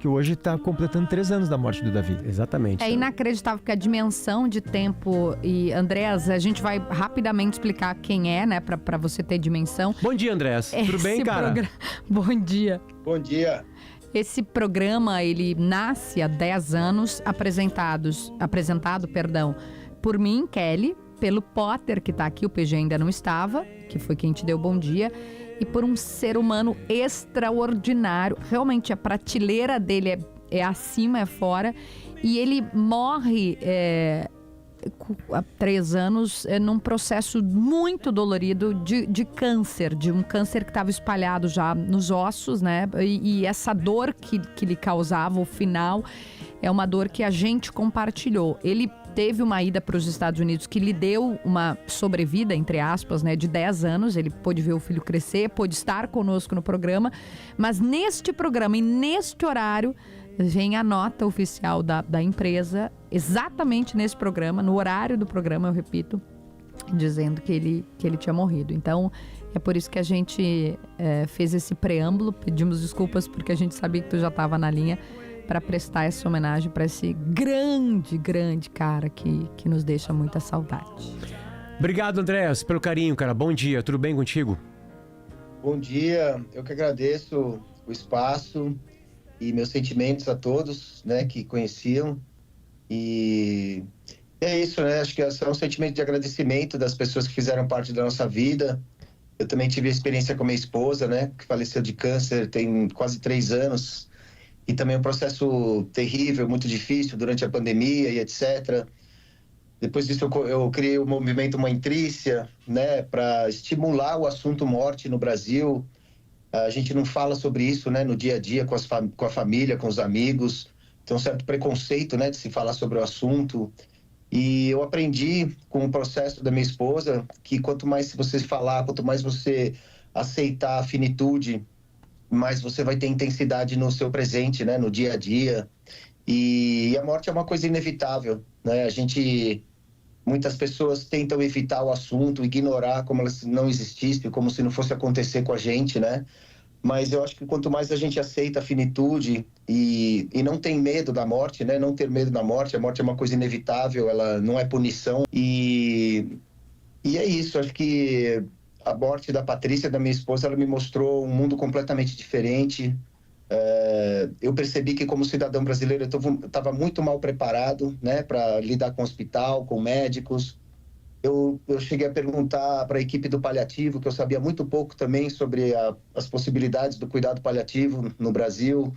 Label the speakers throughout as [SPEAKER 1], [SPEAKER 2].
[SPEAKER 1] que hoje está completando 3 anos da morte do Davi.
[SPEAKER 2] Exatamente.
[SPEAKER 3] É inacreditável que a dimensão de tempo... E, Andréas, a gente vai rapidamente explicar quem é, né? Pra você ter dimensão.
[SPEAKER 2] Bom dia, Andréas. Tudo bem, cara?
[SPEAKER 3] Bom dia.
[SPEAKER 4] Bom dia.
[SPEAKER 3] Esse programa, ele nasce há 10 anos, apresentado, por mim, Kelly, pelo Potter, que tá aqui, o PG ainda não estava, que foi quem te deu bom dia, e por um ser humano extraordinário. Realmente, a prateleira dele é acima, é fora, e ele morre há 3 anos num processo muito dolorido de câncer, de um câncer que estava espalhado já nos ossos, né? E essa dor que lhe causava, o final, é uma dor que a gente compartilhou. Ele teve uma ida para os Estados Unidos que lhe deu uma sobrevida, entre aspas, né, de 10 anos. Ele pôde ver o filho crescer, pôde estar conosco no programa. Mas neste programa e neste horário, vem a nota oficial da empresa, exatamente nesse programa, no horário do programa, eu repito, dizendo que ele tinha morrido. Então, é por isso que a gente fez esse preâmbulo. Pedimos desculpas porque a gente sabia que tu já estava na linha, para prestar essa homenagem para esse grande, grande cara que nos deixa muita saudade.
[SPEAKER 2] Obrigado, Andréas, pelo carinho, cara. Bom dia, tudo bem contigo?
[SPEAKER 4] Bom dia, eu que agradeço o espaço e meus sentimentos a todos, né, que conheciam. E é isso, né, acho que é um sentimento de agradecimento das pessoas que fizeram parte da nossa vida. Eu também tive a experiência com minha esposa, né, que faleceu de câncer tem quase 3 anos. E também um processo terrível, muito difícil durante a pandemia e etc. Depois disso eu criei o movimento Mãe Trícia, né, para estimular o assunto morte no Brasil. A gente não fala sobre isso, né, no dia a dia com a família, com os amigos. Tem um certo preconceito, né, de se falar sobre o assunto. E eu aprendi com o processo da minha esposa que quanto mais você falar, quanto mais você aceitar a finitude, mais você vai ter intensidade no seu presente, né, no dia a dia. E a morte é uma coisa inevitável, né? Muitas pessoas tentam evitar o assunto, ignorar como se não existisse, como se não fosse acontecer com a gente, né? Mas eu acho que quanto mais a gente aceita a finitude e não tem medo da morte, né? Não ter medo da morte, a morte é uma coisa inevitável, ela não é punição. E é isso, acho que a morte da Patrícia, da minha esposa, ela me mostrou um mundo completamente diferente. Eu percebi que como cidadão brasileiro eu estava muito mal preparado, né, para lidar com o hospital, com médicos. Eu cheguei a perguntar para a equipe do paliativo, que eu sabia muito pouco também sobre as possibilidades do cuidado paliativo no Brasil.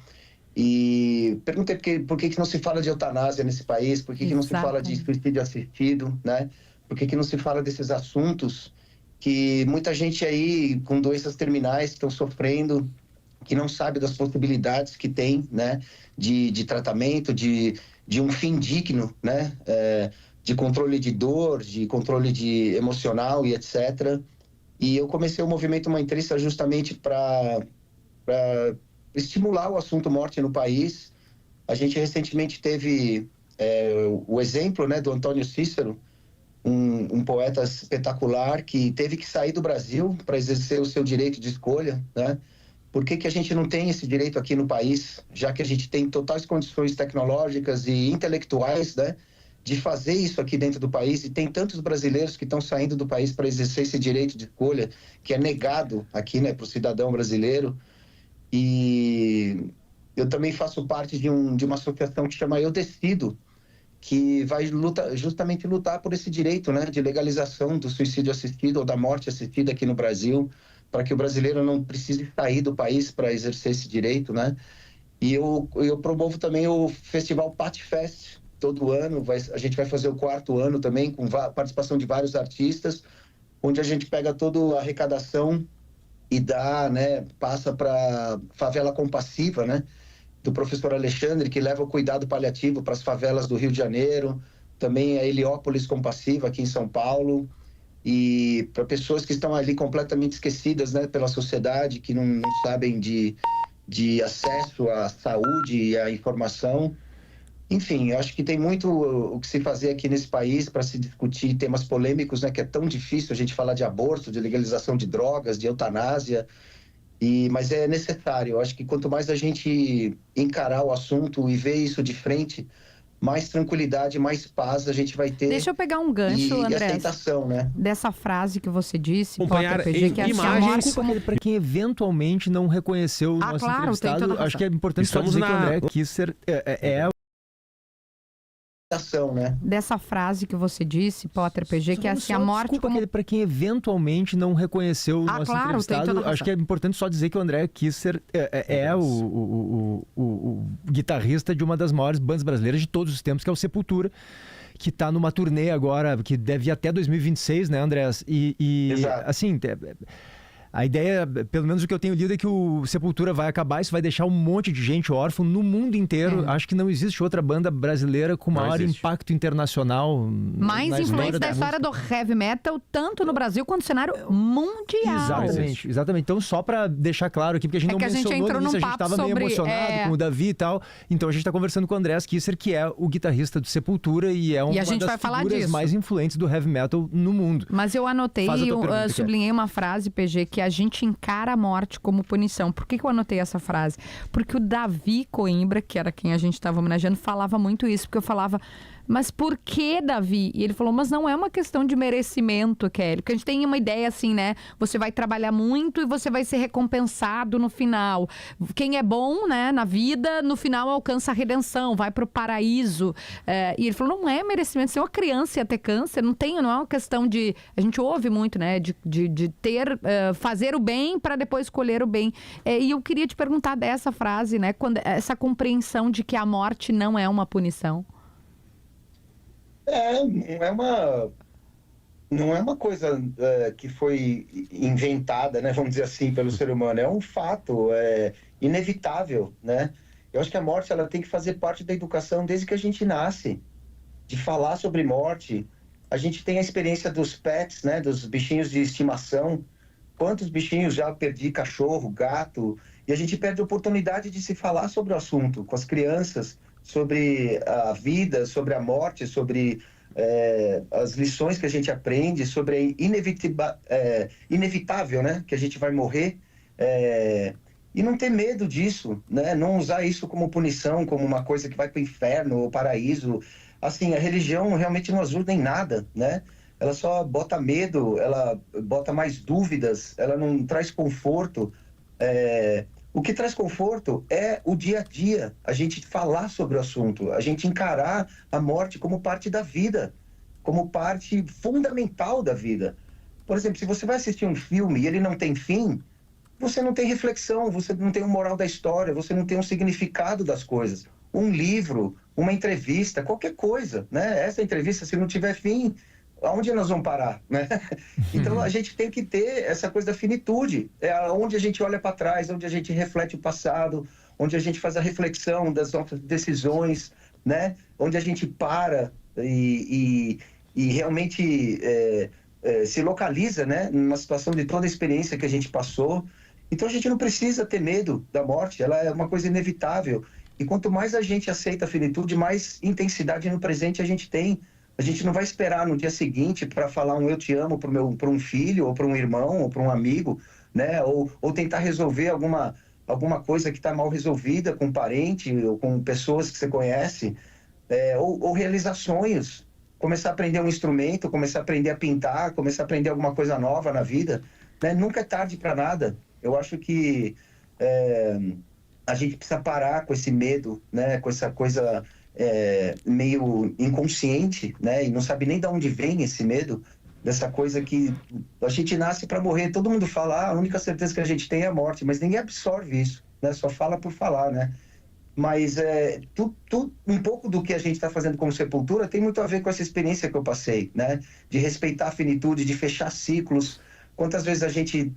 [SPEAKER 4] E perguntei por que não se fala de eutanásia nesse país, por que não se fala de suicídio assistido, né? Por que não se fala desses assuntos que muita gente aí com doenças terminais estão sofrendo, que não sabe das possibilidades que tem, né, de tratamento, de um fim digno, né, de controle de dor, de controle emocional e etc. E eu comecei o movimento Mãe Trícia justamente para estimular o assunto morte no país. A gente recentemente teve o exemplo, né, do Antônio Cícero, um poeta espetacular que teve que sair do Brasil para exercer o seu direito de escolha, né? Por que a gente não tem esse direito aqui no país, já que a gente tem totais condições tecnológicas e intelectuais, né, de fazer isso aqui dentro do país, e tem tantos brasileiros que estão saindo do país para exercer esse direito de escolha, que é negado aqui, né, para o cidadão brasileiro. E eu também faço parte de uma associação que chama Eu Decido, que vai justamente lutar por esse direito, né, de legalização do suicídio assistido ou da morte assistida aqui no Brasil, para que o brasileiro não precise sair do país para exercer esse direito, né? E eu promovo também o festival Patfest todo ano. A gente vai fazer o 4º ano também, com participação de vários artistas, onde a gente pega toda a arrecadação e dá, né, passa para Favela Compassiva, né, do professor Alexandre, que leva o cuidado paliativo para as favelas do Rio de Janeiro, também a Heliópolis Compassiva aqui em São Paulo, e para pessoas que estão ali completamente esquecidas, né, pela sociedade, que não sabem de acesso à saúde e à informação. Enfim, eu acho que tem muito o que se fazer aqui nesse país para se discutir temas polêmicos, né, que é tão difícil a gente falar de aborto, de legalização de drogas, de eutanásia. Mas é necessário. Eu acho que quanto mais a gente encarar o assunto e ver isso de frente, mais tranquilidade, mais paz a gente vai ter.
[SPEAKER 3] Deixa eu pegar um gancho,
[SPEAKER 4] e
[SPEAKER 3] André,
[SPEAKER 4] aceitação, né?
[SPEAKER 3] dessa frase que você disse,
[SPEAKER 2] Acompanhar
[SPEAKER 3] Potter PG, que é assim, a
[SPEAKER 2] imagens
[SPEAKER 3] morte como...
[SPEAKER 1] Para quem eventualmente não reconheceu o nosso
[SPEAKER 3] claro, tem toda a
[SPEAKER 1] entrevistado,
[SPEAKER 3] razão.
[SPEAKER 1] acho que é importante
[SPEAKER 2] Estamos
[SPEAKER 1] só dizer que o
[SPEAKER 2] na-
[SPEAKER 1] André Kisser
[SPEAKER 4] Aceitação, né?
[SPEAKER 3] Dessa frase que você disse, Potter PG, que é assim, a morte como...
[SPEAKER 1] Para quem eventualmente não reconheceu o nosso
[SPEAKER 3] claro, tem toda
[SPEAKER 1] entrevistado,
[SPEAKER 3] a
[SPEAKER 1] acho que é importante só dizer que o André Kisser é o guitarrista de uma das maiores bandas brasileiras de todos os tempos, que é o Sepultura, que está numa turnê agora, que deve ir até 2026, né, Andrés?
[SPEAKER 4] Exato.
[SPEAKER 1] Assim, a ideia, pelo menos o que eu tenho lido, é que o Sepultura vai acabar, isso vai deixar um monte de gente órfã no mundo inteiro. Acho que não existe outra banda brasileira com maior impacto internacional.
[SPEAKER 3] Mais
[SPEAKER 1] na
[SPEAKER 3] influente da
[SPEAKER 1] música.
[SPEAKER 3] história do heavy metal, tanto no Brasil quanto no cenário mundial.
[SPEAKER 1] Exatamente. Então, só para deixar claro aqui, porque a gente não
[SPEAKER 3] que a gente
[SPEAKER 1] mencionou
[SPEAKER 3] entrou
[SPEAKER 1] nisso, a
[SPEAKER 3] num
[SPEAKER 1] gente
[SPEAKER 3] papo
[SPEAKER 1] estava meio
[SPEAKER 3] sobre,
[SPEAKER 1] emocionado com o Davi e tal. Então, a gente está conversando com o André Kisser, que é o guitarrista do Sepultura e é uma
[SPEAKER 3] a gente
[SPEAKER 1] das
[SPEAKER 3] vai falar
[SPEAKER 1] figuras
[SPEAKER 3] disso.
[SPEAKER 1] mais influentes do heavy metal no mundo.
[SPEAKER 3] Mas eu anotei,
[SPEAKER 1] Faz a tua pergunta,
[SPEAKER 3] sublinhei uma frase, PG, que a gente encara a morte como punição. Por que eu anotei essa frase? Porque o Davi Coimbra, que era quem a gente estava homenageando, falava muito isso. Porque eu falava, mas por que, Davi? E ele falou, mas não é uma questão de merecimento, Kelly. Porque a gente tem uma ideia assim, né? Você vai trabalhar muito e você vai ser recompensado no final. Quem é bom, né, na vida, no final alcança a redenção, vai pro paraíso. E ele falou, não é merecimento. Se uma criança ia ter câncer, não é uma questão de... A gente ouve muito, né? De ter, fazer o bem para depois colher o bem. E eu queria te perguntar dessa frase, né? Essa compreensão de que a morte não é uma punição.
[SPEAKER 4] Não é uma coisa que foi inventada, né, vamos dizer assim, pelo ser humano. É um fato, inevitável, né? Eu acho que a morte ela tem que fazer parte da educação desde que a gente nasce, de falar sobre morte. A gente tem a experiência dos pets, né, dos bichinhos de estimação. Quantos bichinhos já perdi, cachorro, gato, e a gente perde a oportunidade de se falar sobre o assunto com as crianças, sobre a vida, sobre a morte, sobre as lições que a gente aprende, sobre a inevitável, né, que a gente vai morrer, e não ter medo disso, né, não usar isso como punição, como uma coisa que vai para o inferno ou paraíso. Assim, a religião realmente não ajuda em nada, né? Ela só bota medo, ela bota mais dúvidas, ela não traz conforto. O que traz conforto é o dia a dia, a gente falar sobre o assunto, a gente encarar a morte como parte da vida, como parte fundamental da vida. Por exemplo, se você vai assistir um filme e ele não tem fim, você não tem reflexão, você não tem um moral da história, você não tem um significado das coisas. Um livro, uma entrevista, qualquer coisa, né? Essa entrevista, se não tiver fim, aonde nós vamos parar, né? Então a gente tem que ter essa coisa da finitude, onde a gente olha para trás, onde a gente reflete o passado, onde a gente faz a reflexão das nossas decisões, né? Onde a gente para e realmente se localiza, né? Numa situação de toda a experiência que a gente passou. Então a gente não precisa ter medo da morte, ela é uma coisa inevitável. E quanto mais a gente aceita a finitude, mais intensidade no presente a gente tem. A gente não vai esperar no dia seguinte para falar um eu te amo para um filho, ou para um irmão, ou para um amigo, né? Ou tentar resolver alguma coisa que está mal resolvida com um parente, ou com pessoas que você conhece, ou realizar sonhos, começar a aprender um instrumento, começar a aprender a pintar, começar a aprender alguma coisa nova na vida, né? Nunca é tarde para nada. Eu acho que a gente precisa parar com esse medo, né? Com essa coisa meio inconsciente, né? E não sabe nem de onde vem esse medo, dessa coisa que a gente nasce para morrer. Todo mundo fala, a única certeza que a gente tem é a morte, mas ninguém absorve isso, né? Só fala por falar, né? Mas um pouco do que a gente está fazendo como Sepultura tem muito a ver com essa experiência que eu passei, né? De respeitar a finitude, de fechar ciclos. Quantas vezes a gente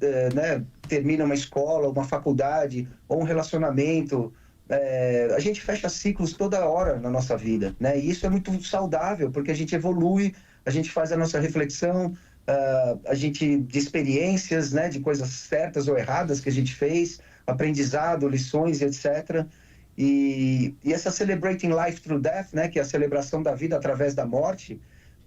[SPEAKER 4] termina uma escola, uma faculdade, ou um relacionamento, a gente fecha ciclos toda hora na nossa vida, né? E isso é muito saudável, porque a gente evolui, a gente faz a nossa reflexão, a gente de experiências, né? De coisas certas ou erradas que a gente fez, aprendizado, lições, etc. E essa Celebrating Life Through Death, né? Que é a celebração da vida através da morte,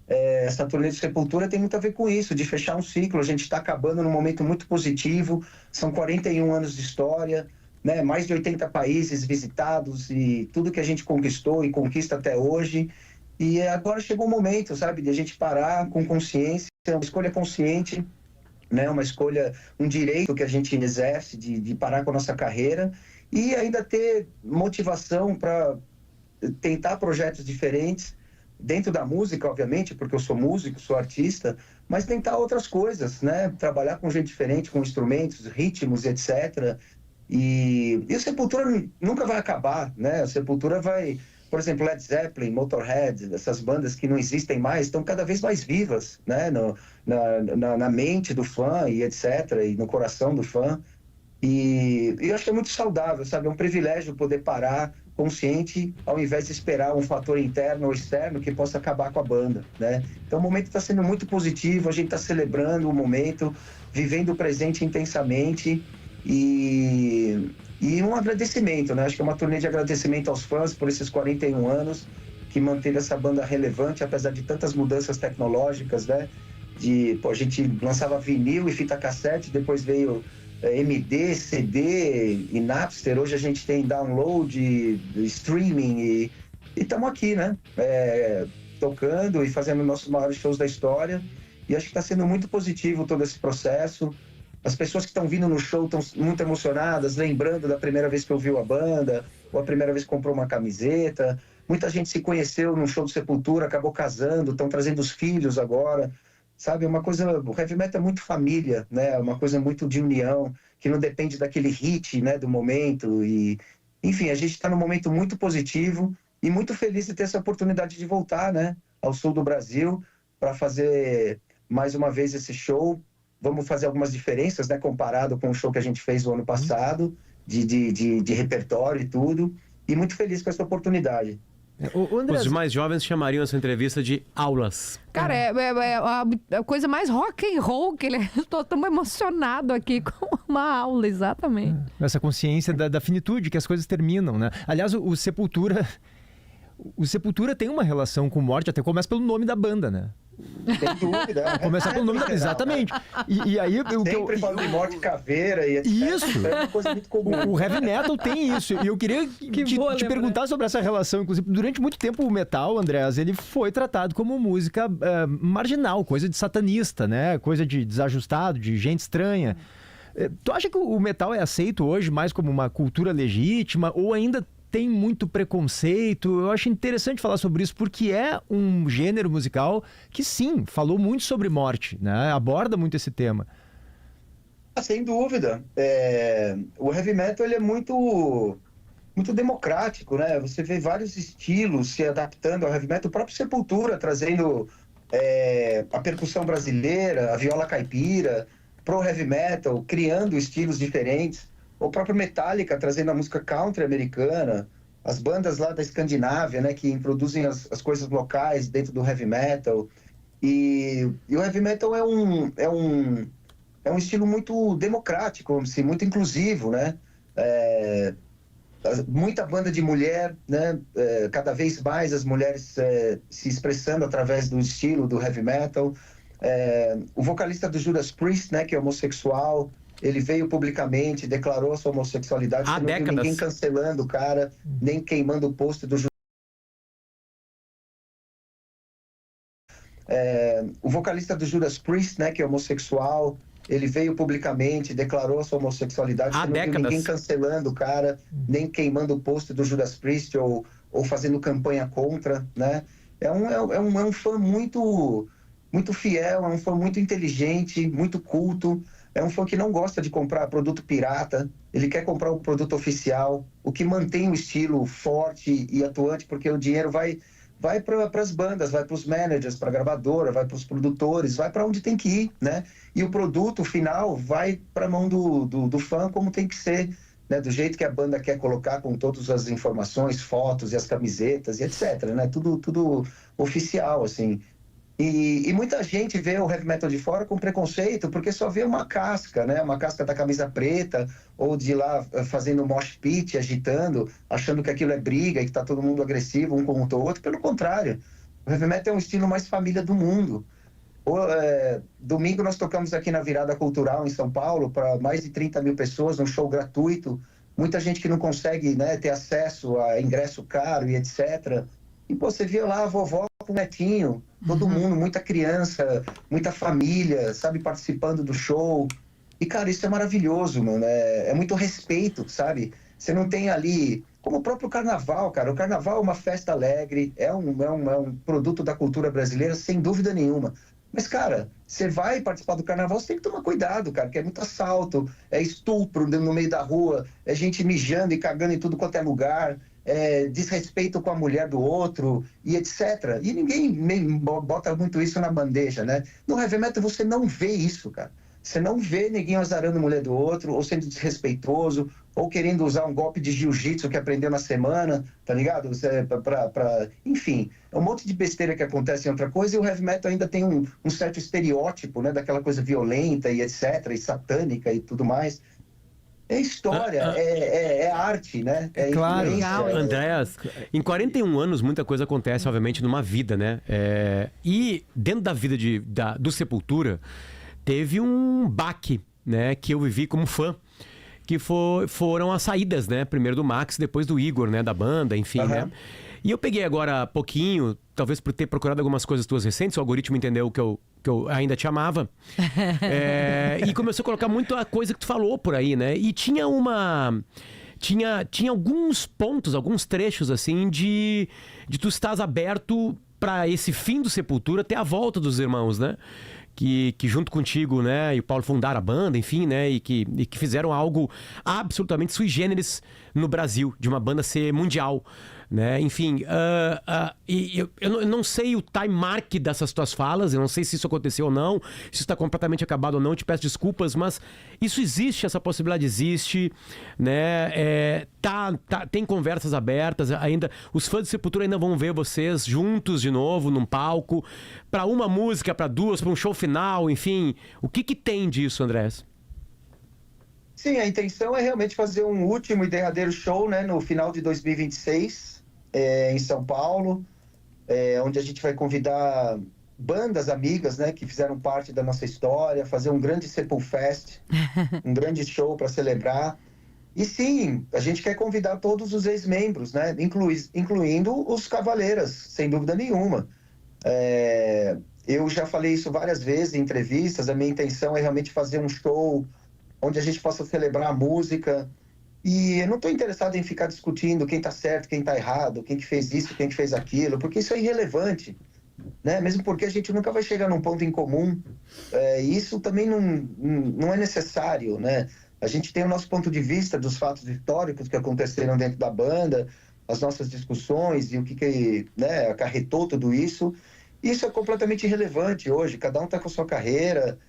[SPEAKER 4] essa turnê de Sepultura tem muito a ver com isso, de fechar um ciclo. A gente está acabando num momento muito positivo, são 41 anos de história, né? Mais de 80 países visitados e tudo que a gente conquistou e conquista até hoje. E agora chegou o momento, sabe, de a gente parar com consciência, uma escolha consciente, né? Uma escolha, um direito que a gente exerce de parar com a nossa carreira e ainda ter motivação para tentar projetos diferentes, dentro da música, obviamente, porque eu sou músico, sou artista, mas tentar outras coisas, né? Trabalhar com gente diferente, com instrumentos, ritmos, etc. E o Sepultura nunca vai acabar, né? A Sepultura vai... Por exemplo, Led Zeppelin, Motorhead, essas bandas que não existem mais, estão cada vez mais vivas, né? Na mente do fã e etc., e no coração do fã. E eu acho que é muito saudável, sabe? É um privilégio poder parar consciente, ao invés de esperar um fator interno ou externo que possa acabar com a banda, né? Então o momento está sendo muito positivo, a gente está celebrando o momento, vivendo o presente intensamente e um agradecimento, né? Acho que é uma turnê de agradecimento aos fãs por esses 41 anos, que manteve essa banda relevante, apesar de tantas mudanças tecnológicas, né? A gente lançava vinil e fita cassete, depois veio MD, CD e Napster. Hoje a gente tem download, streaming e estamos aqui, né? Tocando e fazendo nossos maiores shows da história. E acho que está sendo muito positivo todo esse processo. As pessoas que estão vindo no show estão muito emocionadas, lembrando da primeira vez que ouviu a banda, ou a primeira vez que comprou uma camiseta. Muita gente se conheceu no show do Sepultura, acabou casando, estão trazendo os filhos agora. Sabe, uma coisa, o heavy metal é muito família, né? Uma coisa muito de união, que não depende daquele hit, né, do momento. E, enfim, a gente está num momento muito positivo e muito feliz de ter essa oportunidade de voltar, né, ao sul do Brasil para fazer mais uma vez esse show. Vamos fazer algumas diferenças, né, comparado com o show que a gente fez o ano passado, de repertório e tudo. E muito feliz com essa oportunidade.
[SPEAKER 2] André... Os mais jovens chamariam essa entrevista de aulas.
[SPEAKER 3] Cara, é a coisa mais rock and roll que ele... Estou tão emocionado aqui com uma aula, exatamente.
[SPEAKER 1] Essa consciência da finitude, que as coisas terminam, né? Aliás, o Sepultura tem uma relação com morte, até começa pelo nome da banda, né?
[SPEAKER 4] Sem dúvida.
[SPEAKER 1] Começar pelo nome da... Exatamente. E aí...
[SPEAKER 4] Sempre falo de morte, caveira e etc.
[SPEAKER 1] Isso!
[SPEAKER 4] É uma coisa muito comum.
[SPEAKER 1] O heavy metal tem isso. E eu queria te perguntar sobre essa relação. Inclusive, durante muito tempo o metal, Andreas, ele foi tratado como música marginal, coisa de satanista, né? Coisa de desajustado, de gente estranha. Tu acha que o metal é aceito hoje mais como uma cultura legítima ou ainda tem muito preconceito? Eu acho interessante falar sobre isso porque é um gênero musical que sim, falou muito sobre morte, né? Aborda muito esse tema.
[SPEAKER 4] Sem dúvida. O heavy metal ele é muito democrático, né? Você vê vários estilos se adaptando ao heavy metal. O próprio Sepultura trazendo a percussão brasileira, a viola caipira, pro heavy metal, criando estilos diferentes. O próprio Metallica trazendo a música country americana, as bandas lá da Escandinávia, né, que introduzem as coisas locais dentro do heavy metal. E o heavy metal é um estilo muito democrático, assim, muito inclusivo, né? Muita banda de mulher, né? Cada vez mais as mulheres se expressando através do estilo do heavy metal. O vocalista do Judas Priest, né, que é homossexual, ele veio publicamente, declarou a sua homossexualidade.
[SPEAKER 2] Há décadas.
[SPEAKER 4] Não viu ninguém cancelando o cara, nem queimando o post do Judas. O vocalista do Judas Priest, né, que é homossexual, ele veio publicamente, declarou a sua homossexualidade.
[SPEAKER 2] Há
[SPEAKER 4] não
[SPEAKER 2] décadas.
[SPEAKER 4] viu ninguém cancelando o cara, nem queimando o post do Judas Priest ou fazendo campanha contra, né? É um fã muito fiel, é um fã muito inteligente, muito culto. É um fã que não gosta de comprar produto pirata, ele quer comprar um produto oficial, o que mantém o estilo forte e atuante, porque o dinheiro vai para as bandas, vai para os managers, para a gravadora, vai para os produtores, vai para onde tem que ir, né? E o produto final vai para a mão do fã como tem que ser, né? Do jeito que a banda quer colocar, com todas as informações, fotos e as camisetas e etc, né? Tudo oficial, assim. E muita gente vê o heavy metal de fora com preconceito, porque só vê uma casca, né? Uma casca da camisa preta, ou de lá fazendo mosh pit, agitando, achando que aquilo é briga e que tá todo mundo agressivo um com o outro. Pelo contrário, O heavy metal é um estilo mais família do mundo. Domingo nós tocamos aqui na Virada Cultural em São Paulo para mais de 30 mil pessoas, um show gratuito. Muita gente que não consegue, né, ter acesso a ingresso caro e etc. E pô, você via lá a vovó com o netinho, todo mundo, muita criança, muita família, sabe, participando do show. E, cara, isso é maravilhoso, mano. É muito respeito, sabe? Você não tem ali... Como o próprio carnaval, cara. O carnaval é uma festa alegre, é um produto da cultura brasileira, sem dúvida nenhuma. Mas, cara, você vai participar do carnaval, você tem que tomar cuidado, cara, porque é muito assalto, é estupro no meio da rua, é gente mijando e cagando em tudo quanto é lugar, é desrespeito com a mulher do outro e etc. E ninguém bota muito isso na bandeja, né? No heavy metal você não vê isso, cara. Você não vê ninguém azarando a mulher do outro, ou sendo desrespeitoso, ou querendo usar um golpe de jiu-jitsu que aprendeu na semana, tá ligado? Enfim, é um monte de besteira que acontece em outra coisa, e o heavy metal ainda tem um certo estereótipo, né? Daquela coisa violenta e etc, e satânica e tudo mais. É história, é arte, né? É
[SPEAKER 1] claro.
[SPEAKER 2] Andréas, em 41 anos muita coisa acontece, obviamente, numa vida, né? E dentro da vida do Sepultura, teve um baque, né, que eu vivi como fã, que foram as saídas, né, primeiro do Max, depois do Igor, né, da banda, enfim, né. E eu peguei agora pouquinho, talvez por ter procurado algumas coisas tuas recentes, o algoritmo entendeu que eu ainda te amava, e começou a colocar muito a coisa que tu falou por aí, né, e tinha alguns pontos, alguns trechos, assim, de tu estás aberto para esse fim do Sepultura ter a volta dos irmãos, né? Que junto contigo, né, e o Paulo fundaram a banda, enfim, né, e que fizeram algo absolutamente sui generis no Brasil, de uma banda ser mundial, né, enfim, eu não sei o time mark dessas tuas falas, eu não sei se isso aconteceu ou não, se isso está completamente acabado ou não, eu te peço desculpas, mas isso existe, essa possibilidade existe, né, tem conversas abertas ainda, os fãs de Sepultura ainda vão ver vocês juntos de novo, num palco, para uma música, para duas, para um show final, enfim, o que tem disso, Andrés?
[SPEAKER 4] Sim, a intenção é realmente fazer um último e derradeiro show, né, no final de 2026, em São Paulo, onde a gente vai convidar bandas amigas, né, que fizeram parte da nossa história, fazer um grande Sepulfest, um grande show para celebrar. E sim, a gente quer convidar todos os ex-membros, né, incluindo os Cavaleiras, sem dúvida nenhuma. Eu já falei isso várias vezes em entrevistas, a minha intenção é realmente fazer um show onde a gente possa celebrar a música. E eu não estou interessado em ficar discutindo quem está certo, quem está errado, quem que fez isso, quem que fez aquilo, porque isso é irrelevante, né? Mesmo porque a gente nunca vai chegar num ponto em comum. E isso também não é necessário, né? A gente tem o nosso ponto de vista dos fatos históricos que aconteceram dentro da banda, as nossas discussões e o que né, acarretou tudo isso. Isso é completamente irrelevante hoje. Cada um está com a sua carreira,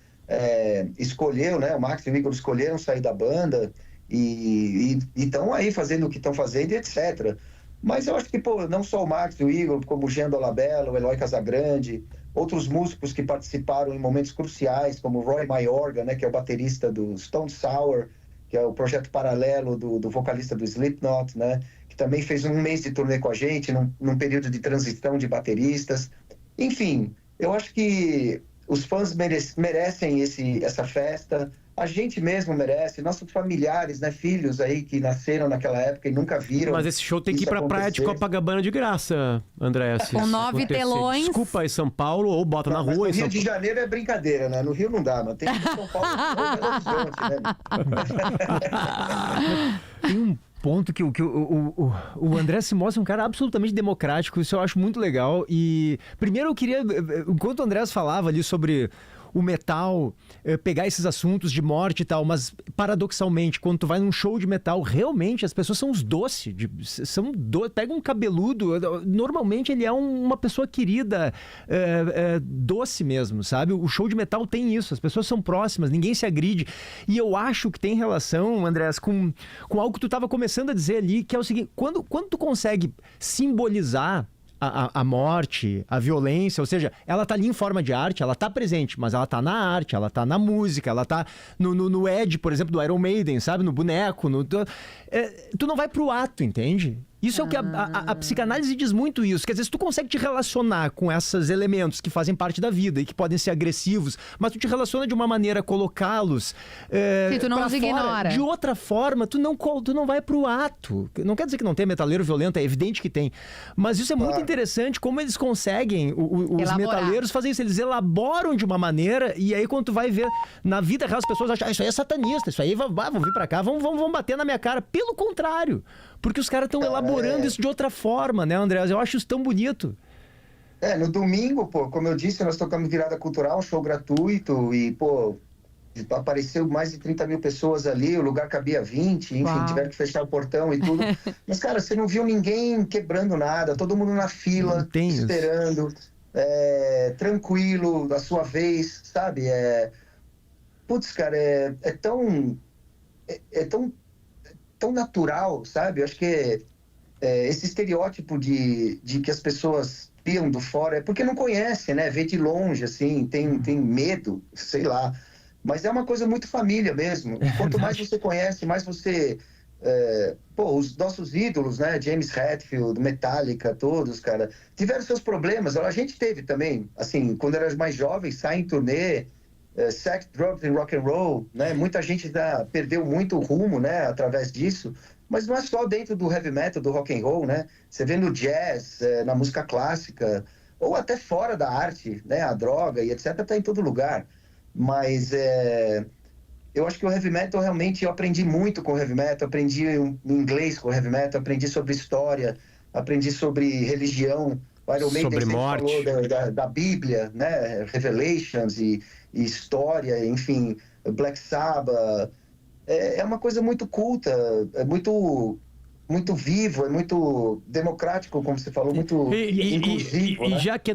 [SPEAKER 4] escolheu, né? O Max e o Igor escolheram sair da banda e estão aí fazendo o que estão fazendo, etc. Mas eu acho que, pô, não só o Max e o Igor, como o Jean Dolabella, o Eloy Casagrande, outros músicos que participaram em momentos cruciais, como o Roy Mayorga, né, que é o baterista do Stone Sour, que é o projeto paralelo do vocalista do Slipknot, né, que também fez um mês de turnê com a gente, num período de transição de bateristas. Enfim, eu acho que os fãs merecem essa festa, a gente mesmo merece, nossos familiares, né, filhos aí que nasceram naquela época e nunca viram.
[SPEAKER 2] Mas esse show tem que ir pra praia de Copacabana de graça, André.
[SPEAKER 3] Com 9 telões.
[SPEAKER 2] Desculpa aí, São Paulo, ou bota na rua.
[SPEAKER 4] No Rio de Janeiro é brincadeira, né? No Rio não dá, mas tem que ir em São Paulo ou Belo Horizonte, né?
[SPEAKER 1] Tem um ponto que o André se mostra um cara absolutamente democrático, isso eu acho muito legal. E primeiro eu queria, enquanto o André falava ali sobre o metal, pegar esses assuntos de morte e tal, mas paradoxalmente, quando tu vai num show de metal, realmente as pessoas são os doces, pega um cabeludo, normalmente ele é uma pessoa querida, doce mesmo, sabe? O show de metal tem isso, as pessoas são próximas, ninguém se agride, e eu acho que tem relação, Andrés, com algo que tu estava começando a dizer ali, que é o seguinte, quando tu consegue simbolizar a morte, a violência, ou seja, ela tá ali em forma de arte, ela tá presente, mas ela tá na arte, ela tá na música, ela tá no Ed, por exemplo, do Iron Maiden, sabe? No boneco, tu não vai pro ato, entende? Isso é o que a psicanálise diz muito isso. Quer dizer, se tu consegue te relacionar com esses elementos que fazem parte da vida e que podem ser agressivos, mas tu te relaciona de uma maneira a colocá-los
[SPEAKER 3] que tu não os ignora.
[SPEAKER 1] De outra forma, tu não vai pro ato. Não quer dizer que não tem metaleiro violento, é evidente que tem. Mas isso é muito interessante, como eles conseguem, os metaleiros fazem isso. Eles elaboram de uma maneira e aí quando tu vai ver na vida real, as pessoas acham, isso aí é satanista, isso aí vão vir pra cá, vão bater na minha cara. Pelo contrário, porque os caras estão elaborando isso de outra forma, né, Andrés? Eu acho isso tão bonito.
[SPEAKER 4] No domingo, pô, como eu disse, nós tocamos Virada Cultural, show gratuito, e, pô, apareceu mais de 30 mil pessoas ali, o lugar cabia 20, enfim, tiveram que fechar o portão e tudo. Mas, cara, você não viu ninguém quebrando nada, todo mundo na fila, esperando, tranquilo, da sua vez, sabe? Putz, cara, é tão natural, sabe? Eu acho que esse estereótipo de que as pessoas criam do fora é porque não conhece, né? Vê de longe, assim, tem medo, sei lá. Mas é uma coisa muito família mesmo. Quanto mais você conhece, mais você... os nossos ídolos, né? James Hetfield, Metallica, todos, cara, tiveram seus problemas. A gente teve também, assim, quando era mais jovem, sai em turnê, sex, drugs and rock and roll, né? Muita gente perdeu muito o rumo, né? Através disso. Mas não é só dentro do heavy metal, do rock and roll, né? Você vê no jazz, na música clássica, ou até fora da arte, né? A droga e etc. tá em todo lugar. Mas eu acho que o heavy metal realmente, eu aprendi muito com o heavy metal, aprendi inglês com o heavy metal, aprendi sobre história, aprendi sobre religião. O Iron Maiden
[SPEAKER 2] sobre morte.
[SPEAKER 4] Falou da Bíblia, né? Revelations e história, enfim, Black Sabbath. É uma coisa muito culta, é muito vivo, é muito democrático, como você falou, muito inclusivo.
[SPEAKER 2] E
[SPEAKER 4] né?
[SPEAKER 2] já que é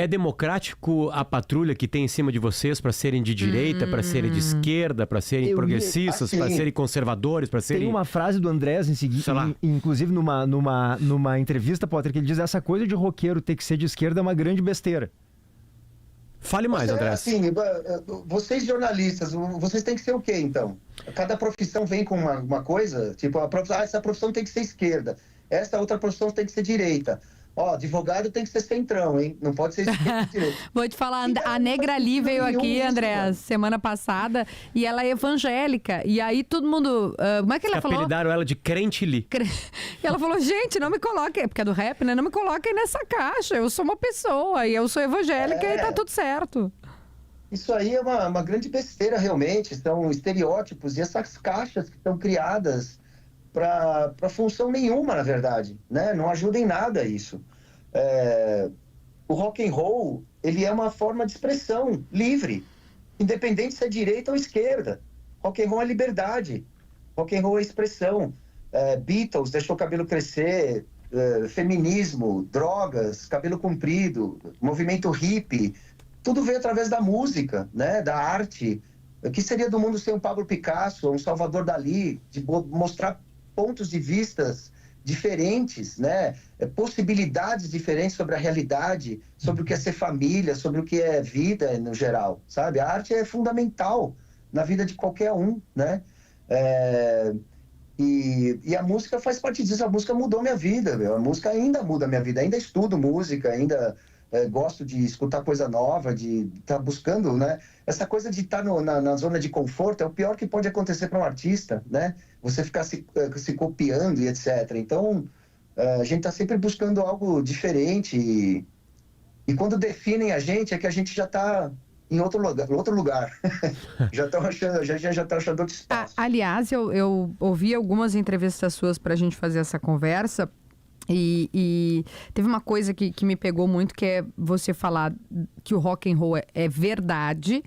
[SPEAKER 2] democrático a patrulha que tem em cima de vocês para serem de direita, para serem de esquerda, para serem progressistas, para serem conservadores, para serem...
[SPEAKER 1] Tem uma frase do Andrés, inclusive numa entrevista, Potter, que ele diz: essa coisa de roqueiro ter que ser de esquerda é uma grande besteira.
[SPEAKER 2] Fale mais, André.
[SPEAKER 4] Assim, vocês jornalistas, vocês têm que ser o quê, então? Cada profissão vem com uma coisa, tipo, essa profissão tem que ser esquerda, essa outra profissão tem que ser direita. Advogado tem que ser centrão, hein? Não pode ser esquerda e direita.
[SPEAKER 3] Vou te falar, a Negra Lee veio aqui, André, semana passada, e ela é evangélica. E aí todo mundo... como é que ela falou?
[SPEAKER 2] Apelidaram ela de Crente Lee.
[SPEAKER 3] E ela falou, gente, não me coloquem, porque é do rap, né? Não me coloquem nessa caixa, eu sou uma pessoa, e eu sou evangélica e tá tudo certo.
[SPEAKER 4] Isso aí é uma grande besteira, realmente. São estereótipos e essas caixas que estão criadas para função nenhuma, na verdade, né? Não ajuda em nada isso. O rock and roll, ele é uma forma de expressão livre, independente se é direita ou esquerda. Rock and roll é liberdade, rock and roll é expressão. Beatles deixou o cabelo crescer, feminismo, drogas, cabelo comprido, movimento hippie, tudo veio através da música, né? Da arte. O que seria do mundo sem um Pablo Picasso, um Salvador Dalí, de mostrar pontos de vistas diferentes, né? Possibilidades diferentes sobre a realidade, sobre o que é ser família, sobre o que é vida no geral, sabe? A arte é fundamental na vida de qualquer um, né? E a música faz parte disso. A música mudou minha vida, meu. A música ainda muda minha vida. Ainda estudo música, ainda gosto de escutar coisa nova, de estar buscando, né? Essa coisa de estar na zona de conforto é o pior que pode acontecer para um artista, né? Você ficar se copiando e etc. Então, a gente está sempre buscando algo diferente e quando definem a gente, é que a gente já está em outro lugar. já estão achando, já tá achando outro espaço.
[SPEAKER 3] Aliás, eu ouvi algumas entrevistas suas para a gente fazer essa conversa. E teve uma coisa que me pegou muito, que é você falar que o rock and roll é verdade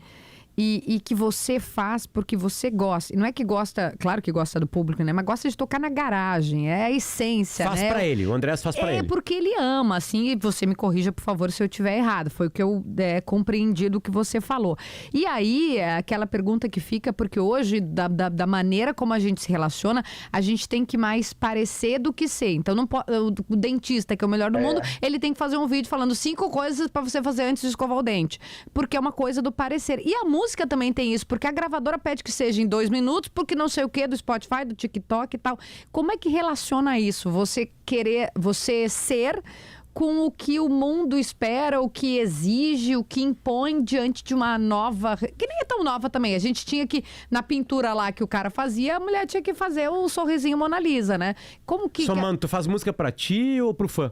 [SPEAKER 3] e que você faz porque você gosta. E não é que gosta, claro que gosta do público, né? Mas gosta de tocar na garagem, é a essência,
[SPEAKER 2] faz
[SPEAKER 3] né?
[SPEAKER 2] Pra ele, o Andrés faz pra ele.
[SPEAKER 3] É porque ele ama, assim, e você me corrija, por favor, se eu estiver errado. Foi o que eu compreendi do que você falou. E aí, aquela pergunta que fica, porque hoje, da maneira como a gente se relaciona, a gente tem que mais parecer do que ser. Então, não pode, o dentista, que é o melhor do mundo, ele tem que fazer um vídeo falando 5 coisas pra você fazer antes de escovar o dente. Porque é uma coisa do parecer. E a música música também tem isso, porque a gravadora pede que seja em 2 minutos, porque não sei o que, do Spotify, do TikTok e tal. Como é que relaciona isso? Você ser com o que o mundo espera, o que exige, o que impõe diante de uma nova... Que nem é tão nova também. A gente tinha que, na pintura lá que o cara fazia, a mulher tinha que fazer o sorrisinho Mona Lisa, né? Como que...
[SPEAKER 2] Mano, tu faz música pra ti ou pro fã?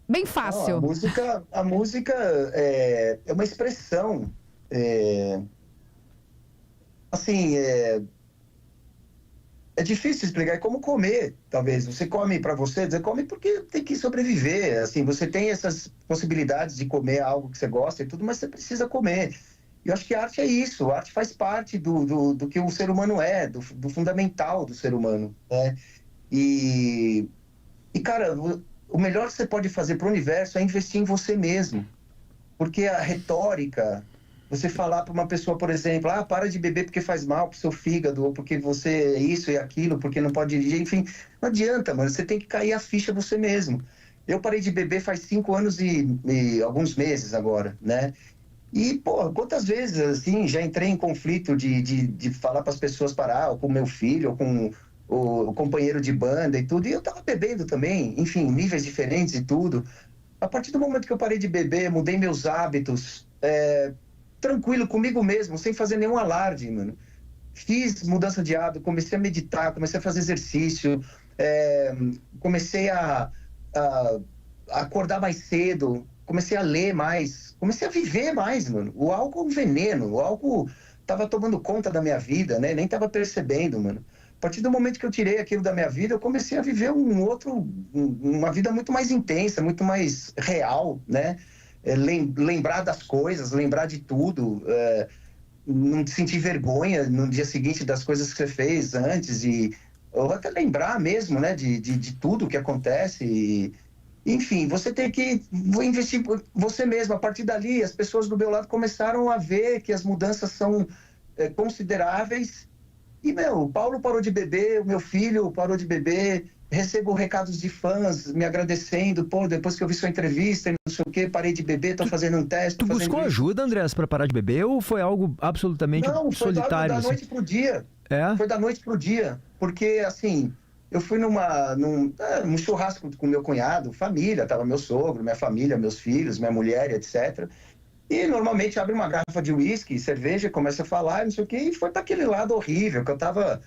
[SPEAKER 3] Bem fácil.
[SPEAKER 4] Não, a música é uma expressão. Assim, é difícil explicar, é como comer, talvez. Você come para você come porque tem que sobreviver. Assim, você tem essas possibilidades de comer algo que você gosta e tudo, mas você precisa comer. E eu acho que a arte é isso. A arte faz parte do que o ser humano é, do fundamental do ser humano, né? E cara, o melhor que você pode fazer para o universo é investir em você mesmo. Porque a retórica... Você falar para uma pessoa, por exemplo, para de beber porque faz mal pro seu fígado, ou porque você é isso e aquilo, porque não pode dirigir, enfim, não adianta, mano, você tem que cair a ficha você mesmo. Eu parei de beber faz 5 anos e alguns meses agora, né? E, pô, quantas vezes, assim, já entrei em conflito de falar para as pessoas parar, ou com meu filho, ou com o companheiro de banda e tudo, e eu tava bebendo também, enfim, níveis diferentes e tudo. A partir do momento que eu parei de beber, mudei meus hábitos, tranquilo comigo mesmo, sem fazer nenhum alarde, mano. Fiz mudança de hábito, comecei a meditar, comecei a fazer exercício, comecei a acordar mais cedo, comecei a ler mais, comecei a viver mais, mano. O álcool é um veneno, o álcool tava tomando conta da minha vida, né? Nem tava percebendo, mano. A partir do momento que eu tirei aquilo da minha vida, eu comecei a viver uma vida muito mais intensa, muito mais real, né? Lembrar das coisas, lembrar de tudo, não sentir vergonha no dia seguinte das coisas que você fez antes, ou até lembrar mesmo, né, de tudo que acontece. Enfim, você tem que investir em você mesmo. A partir dali, as pessoas do meu lado começaram a ver que as mudanças são consideráveis. E, o Paulo parou de beber, o meu filho parou de beber. Recebo recados de fãs me agradecendo, depois que eu vi sua entrevista, não sei o quê, parei de beber, tô fazendo um teste.
[SPEAKER 1] Tu buscou ajuda, Andrés, para parar de beber, ou foi algo absolutamente solitário?
[SPEAKER 4] Não, foi da noite pro dia.
[SPEAKER 1] É?
[SPEAKER 4] Foi da noite pro dia, porque, assim, eu fui num churrasco com meu cunhado, família, tava meu sogro, minha família, meus filhos, minha mulher, etc. E, normalmente, abre uma garrafa de uísque, cerveja, começa a falar, não sei o quê, e foi para aquele lado horrível, que eu tava...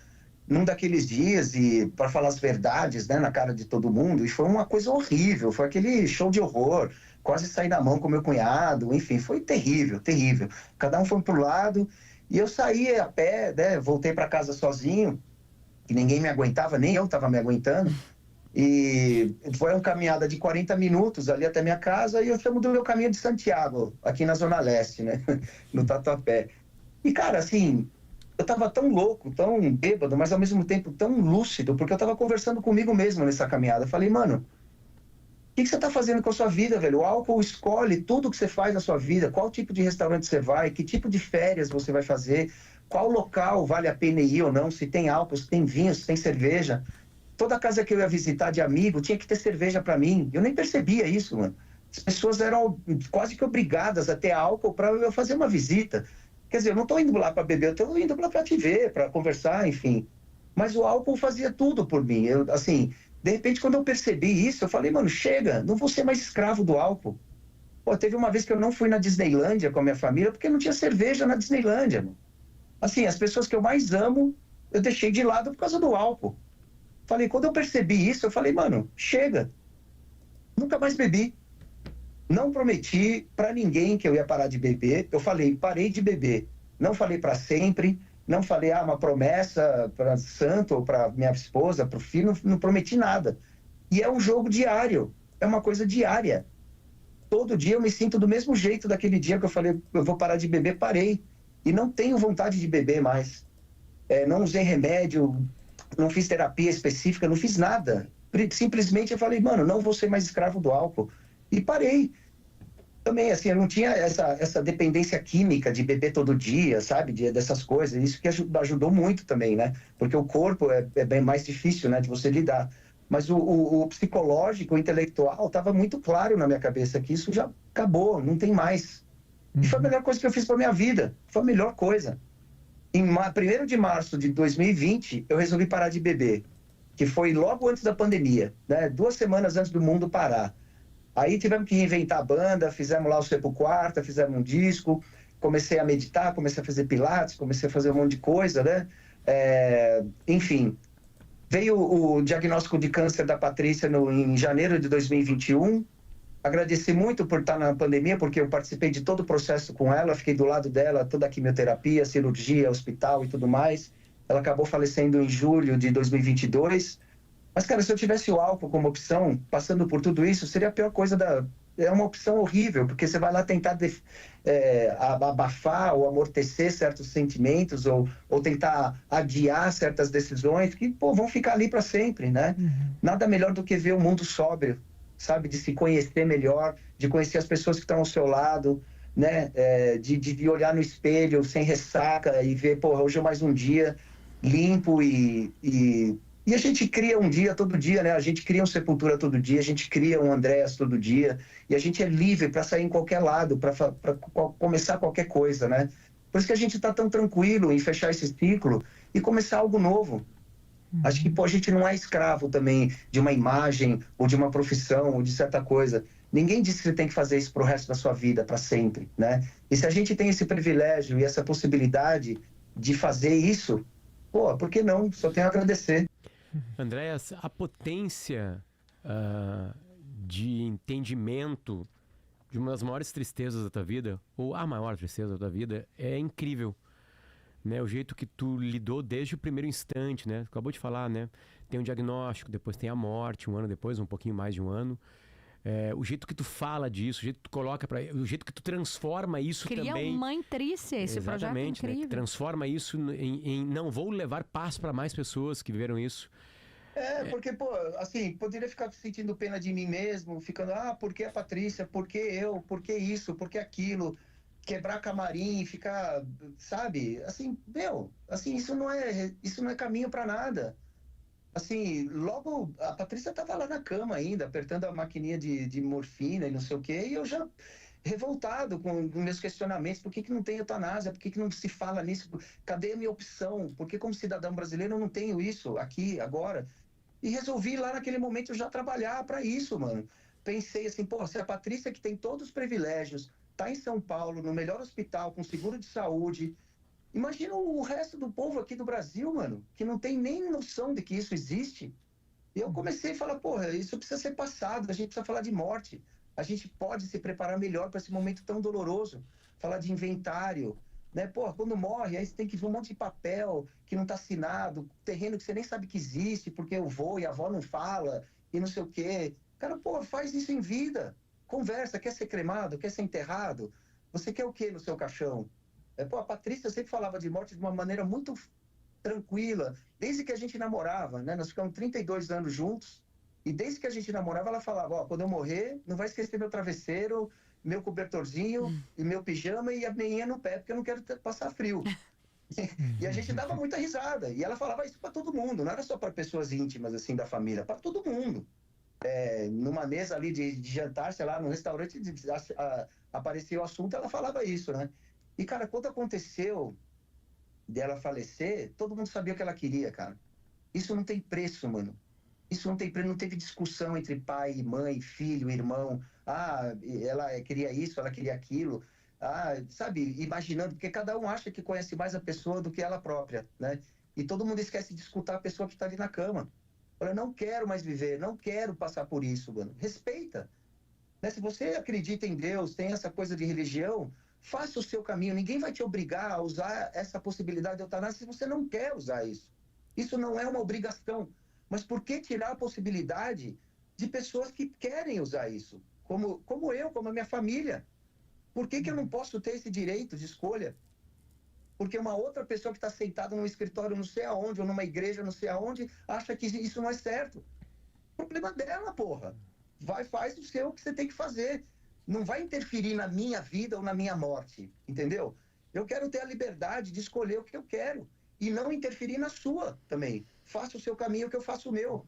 [SPEAKER 4] num daqueles dias e para falar as verdades, né, na cara de todo mundo, e foi uma coisa horrível, foi aquele show de horror, quase saí na mão com meu cunhado, enfim, foi terrível, terrível. Cada um foi pro lado e eu saí a pé, né, voltei para casa sozinho, que ninguém me aguentava, nem eu estava me aguentando, e foi uma caminhada de 40 minutos ali até minha casa, e eu chamo do meu caminho de Santiago, aqui na Zona Leste, né, no Tatuapé. E, cara, assim... eu tava tão louco, tão bêbado, mas ao mesmo tempo tão lúcido, porque eu tava conversando comigo mesmo nessa caminhada. Eu falei, mano, o que você tá fazendo com a sua vida, velho? O álcool escolhe tudo que você faz na sua vida, qual tipo de restaurante você vai, que tipo de férias você vai fazer, qual local vale a pena ir ou não, se tem álcool, se tem vinho, se tem cerveja. Toda casa que eu ia visitar de amigo tinha que ter cerveja para mim. Eu nem percebia isso, mano. As pessoas eram quase que obrigadas a ter álcool para eu fazer uma visita. Quer dizer, eu não estou indo lá para beber, eu estou indo lá para te ver, para conversar, enfim. Mas o álcool fazia tudo por mim. Assim, de repente, quando eu percebi isso, eu falei, mano, chega, não vou ser mais escravo do álcool. Pô, teve uma vez que eu não fui na Disneylândia com a minha família porque não tinha cerveja na Disneylândia, mano. Assim, as pessoas que eu mais amo, eu deixei de lado por causa do álcool. Falei, quando eu percebi isso, eu falei, mano, chega. Nunca mais bebi. Não prometi para ninguém que eu ia parar de beber. Eu falei, parei de beber. Não falei para sempre. Não falei, uma promessa para santo ou para minha esposa, para o filho. Não prometi nada. E é um jogo diário. É uma coisa diária. Todo dia eu me sinto do mesmo jeito daquele dia que eu falei, eu vou parar de beber, parei. E não tenho vontade de beber mais. Não usei remédio, não fiz terapia específica, não fiz nada. Simplesmente eu falei, mano, não vou ser mais escravo do álcool. E parei. Também, assim, eu não tinha essa dependência química de beber todo dia, sabe? Dessas coisas. Isso que ajudou muito também, né? Porque o corpo é bem mais difícil, né? De você lidar. Mas o psicológico, o intelectual, estava muito claro na minha cabeça que isso já acabou, não tem mais. E foi a melhor coisa que eu fiz pra minha vida. Foi a melhor coisa. Em 1º de março de 2020, eu resolvi parar de beber. Que foi logo antes da pandemia, né? 2 semanas antes do mundo parar. Aí tivemos que reinventar a banda, fizemos lá o Sepo Quarta, fizemos um disco, comecei a meditar, comecei a fazer pilates, comecei a fazer um monte de coisa, né? Enfim, veio o diagnóstico de câncer da Patrícia em janeiro de 2021. Agradeci muito por estar na pandemia, porque eu participei de todo o processo com ela, fiquei do lado dela, toda a quimioterapia, cirurgia, hospital e tudo mais. Ela acabou falecendo em julho de 2022. Mas, cara, se eu tivesse o álcool como opção, passando por tudo isso, seria a pior coisa É uma opção horrível, porque você vai lá tentar abafar ou amortecer certos sentimentos ou tentar adiar certas decisões que, pô, vão ficar ali para sempre, né? Nada melhor do que ver o mundo sóbrio, sabe? De se conhecer melhor, de conhecer as pessoas que estão ao seu lado, né? De olhar no espelho sem ressaca e ver, porra, hoje é mais um dia limpo e a gente cria um dia todo dia, né? A gente cria um Sepultura todo dia, a gente cria um Andréas todo dia, e a gente é livre para sair em qualquer lado, para começar qualquer coisa, né? Por isso que a gente está tão tranquilo em fechar esse ciclo e começar algo novo. Acho que, pô, a gente não é escravo também de uma imagem, ou de uma profissão, ou de certa coisa. Ninguém disse que você tem que fazer isso pro resto da sua vida, para sempre, né? E se a gente tem esse privilégio e essa possibilidade de fazer isso, pô, por que não? Só tenho a agradecer.
[SPEAKER 2] Andréas, a potência de entendimento de uma das maiores tristezas da tua vida, ou a maior tristeza da tua vida, é incrível. Né? O jeito que tu lidou desde o primeiro instante, né? Tu acabou de falar, né? Tem um diagnóstico, depois tem a morte, 1 ano depois, um pouquinho mais de 1 ano. O jeito que tu fala disso, o jeito que tu coloca o jeito que tu transforma isso também.
[SPEAKER 3] Cria uma mãe triste, esse projeto é incrível.
[SPEAKER 2] Né? Transforma isso em não vou levar paz para mais pessoas que viveram isso.
[SPEAKER 4] Porque, pô, assim, poderia ficar sentindo pena de mim mesmo, ficando, por que a Patrícia, por que eu, por que isso, por que aquilo, quebrar camarim, ficar, sabe? Assim, assim, isso não é caminho para nada. Assim, logo, a Patrícia estava lá na cama ainda, apertando a maquininha de morfina e não sei o quê, e eu já revoltado com meus questionamentos, por que não tem eutanásia, por que não se fala nisso, cadê a minha opção, por que como cidadão brasileiro eu não tenho isso aqui, agora? E resolvi lá naquele momento já trabalhar para isso, mano. Pensei assim, pô, se a Patrícia que tem todos os privilégios, tá em São Paulo, no melhor hospital, com seguro de saúde, imagina o resto do povo aqui do Brasil, mano, que não tem nem noção de que isso existe. E eu comecei a falar, porra, isso precisa ser passado, a gente precisa falar de morte. A gente pode se preparar melhor para esse momento tão doloroso. Falar de inventário, né? Porra, quando morre, aí você tem que ver um monte de papel que não tá assinado, terreno que você nem sabe que existe, porque o vô e a avó não fala, e não sei o quê. Cara, porra, faz isso em vida. Conversa, quer ser cremado, quer ser enterrado? Você quer o quê no seu caixão? A Patrícia sempre falava de morte de uma maneira muito tranquila, desde que a gente namorava, né? Nós ficamos 32 anos juntos, e desde que a gente namorava, ela falava, quando eu morrer, não vai esquecer meu travesseiro, meu cobertorzinho, e meu pijama e a meinha no pé, porque eu não quero passar frio. E a gente dava muita risada, e ela falava isso para todo mundo, não era só para pessoas íntimas, assim, da família, para todo mundo. Numa mesa ali de jantar, sei lá, no restaurante, aparecia o assunto, ela falava isso, né? E, cara, quando aconteceu dela falecer, todo mundo sabia o que ela queria, cara. Isso não tem preço, mano. Isso não tem preço, não teve discussão entre pai, mãe, filho, irmão. Ela queria isso, ela queria aquilo. Sabe, imaginando, porque cada um acha que conhece mais a pessoa do que ela própria, né? E todo mundo esquece de escutar a pessoa que tá ali na cama. Fala, não quero mais viver, não quero passar por isso, mano. Respeita. Né? Se você acredita em Deus, tem essa coisa de religião, faça o seu caminho. Ninguém vai te obrigar a usar essa possibilidade de eutanásia se você não quer usar isso. Isso não é uma obrigação. Mas por que tirar a possibilidade de pessoas que querem usar isso? Como eu, como a minha família. Por que eu não posso ter esse direito de escolha? Porque uma outra pessoa que está sentada num escritório não sei aonde, ou numa igreja não sei aonde, acha que isso não é certo. O problema dela, porra. Faz o seu que você tem que fazer. Não vai interferir na minha vida ou na minha morte, entendeu? Eu quero ter a liberdade de escolher o que eu quero e não interferir na sua também. Faça o seu caminho que eu faço o meu.